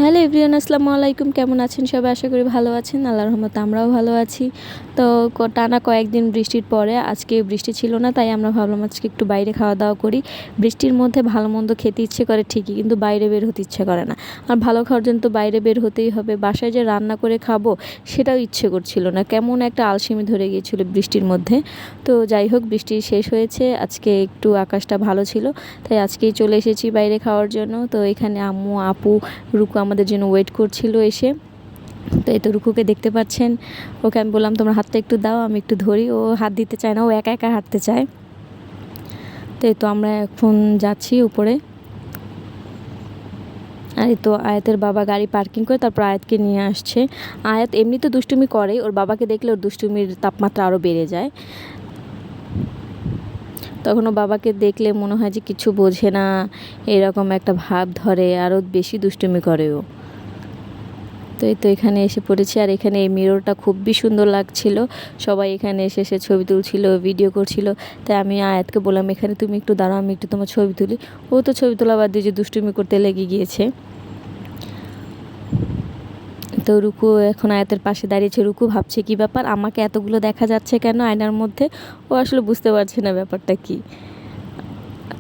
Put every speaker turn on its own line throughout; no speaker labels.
Hello everyone, আসসালামু আলাইকুম। কেমন আছেন সবাই? আশা করি ভালো আছেন। আল্লাহর রহমতে আমরাও ভালো আছি। তো টানা কয়েকদিন বৃষ্টির পরে আজকে বৃষ্টি ছিল না, তাই আমরা ভাবলাম আজকে একটু বাইরে খাওয়া দাওয়া করি। বৃষ্টির মধ্যে ভালো মন্দ খেতে ইচ্ছে করে ঠিকই, কিন্তু বাইরে বের হতে ইচ্ছে করে না। আর ভালো খাওয়ার জন্য তো বাইরে বের হতেই হবে। বাসায় যে রান্না করে খাবো সেটাও ইচ্ছে করছিল না, কেমন একটা আলসেমি ধরে গিয়েছিল বৃষ্টির মধ্যে। তো যাই হোক, বৃষ্টি শেষ হয়েছে, আজকে একটু আকাশটা ভালো ছিল, তাই আজকেই চলে এসেছি বাইরে খাওয়ার জন্য। তো এখানে আম্মু, আপু, রুকু আমাদের জন্য ওয়েট করছিল এসে। তো এই তো রুকুকে দেখতে পাচ্ছেন, ওকে আমি বললাম তোমার হাতটা একটু দাও, আমি একটু ধরি। ও হাত দিতে চায় না, ও একা একা হাঁটতে চায়। তো এই তো আমরা এখন যাচ্ছি উপরে। আর এই তো আয়াতের বাবা গাড়ি পার্কিং করে তারপর আয়াতকে নিয়ে আসছে। আয়াত এমনি তো দুষ্টুমি করে, ওর বাবাকে দেখলে ওর দুষ্টুমির তাপমাত্রা আরও বেড়ে যায়। তখন ও বাবাকে দেখলে মনে হয় যে কিছু বোঝে না, এরকম একটা ভাব ধরে, আরও বেশি দুষ্টুমি করে ও। তো এই তো এখানে এসে পড়েছি, আর এখানে এই মিররটা খুবই সুন্দর লাগছিল। সবাই এখানে এসে ছবি তুলছিল, ভিডিও করছিল। তাই আমি আয়াতকে বললাম, এখানে তুমি একটু দাঁড়াও, আমি একটু তোমার ছবি তুলি। ও তো ছবি তোলা বাদ দিয়ে যে দুষ্টুমি করতে লেগে গিয়েছে। তো রুকু এখন আয়াতের পাশে দাঁড়িয়েছে। রুকু ভাবছে কি ব্যাপার, আমাকে এতগুলো দেখা যাচ্ছে কেন আয়নার মধ্যে। ও আসলে বুঝতে পারছে না ব্যাপারটা কি।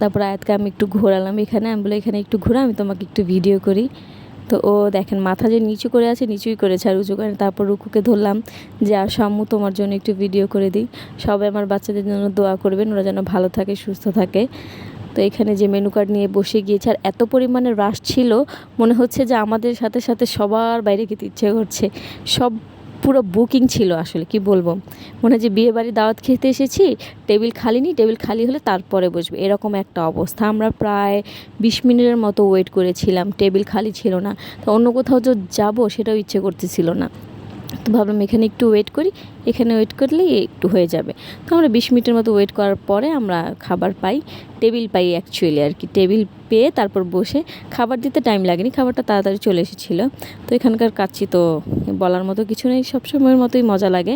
তারপর আয়াতকে আমি একটু ঘোরালাম এখানে, আমি বলে এখানে একটু ঘোরা, আমি তোমাকে একটু ভিডিও করি। তো ও দেখেন মাথা যে নিচু করে আছে, নিচুই করেছে আর উঁচু করে। তারপর রুকুকে ধরলাম যে আর আম্মু তোমার জন্য একটু ভিডিও করে দিই। সবাই আমার বাচ্চাদের জন্য দোয়া করবেন, ওরা যেন ভালো থাকে, সুস্থ থাকে। তো এখানে যে মেনু কার্ড নিয়ে বসে গিয়েছে, আর এত পরিমাণে রাশ ছিল, মনে হচ্ছে যে আমাদের সাথে সাথে সবার বাইরে খেতে ইচ্ছে করছে। সব পুরো বুকিং ছিল, আসলে কি বলবো, মনে হয় যে বিয়ে বাড়ি দাওয়াত খেতে এসেছি, টেবিল খালি নেই, টেবিল খালি হলে তারপরে বসবে, এরকম একটা অবস্থা। আমরা প্রায় 20 মিনিটের মতো ওয়েট করেছিলাম, টেবিল খালি ছিল না। তো অন্য কোথাও যে যাবো সেটাও ইচ্ছে করতেছিল না। তো ভাবলাম এখানে একটু ওয়েট করি, এখানে ওয়েট করলেই একটু হয়ে যাবে। তো আমরা 20 মিনিটের মতো ওয়েট করার পরে আমরা খাবার পাই, টেবিল পাই অ্যাকচুয়ালি আর কি। টেবিল পেয়ে তারপর বসে খাবার দিতে টাইম লাগেনি, খাবারটা তাড়াতাড়ি চলে এসেছিলো। তো এখানকার কাচ্চি তো বলার মতো কিছু নেই, সবসময়ের মতোই মজা লাগে।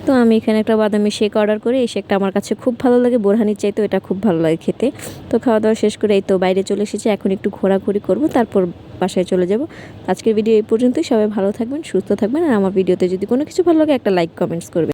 তো আমি এখানে একটা বাদামি শেক অর্ডার করি, এই শেকটা আমার কাছে খুব ভালো লাগে, বোরহানির চাইতে এটা খুব ভালো লাগে খেতে। তো খাওয়া দাওয়া শেষ করে এই তো বাইরে চলে এসেছি, এখন একটু ঘোরাঘুরি করব, তারপর বাসায় চলে যাব। আজকের ভিডিও এই পর্যন্তই। সবাই ভালো থাকবেন, সুস্থ থাকবেন, আর আমার ভিডিওতে যদি কোনো কিছু ভালো লাগে একটা লাইক কমেন্টস করবেন।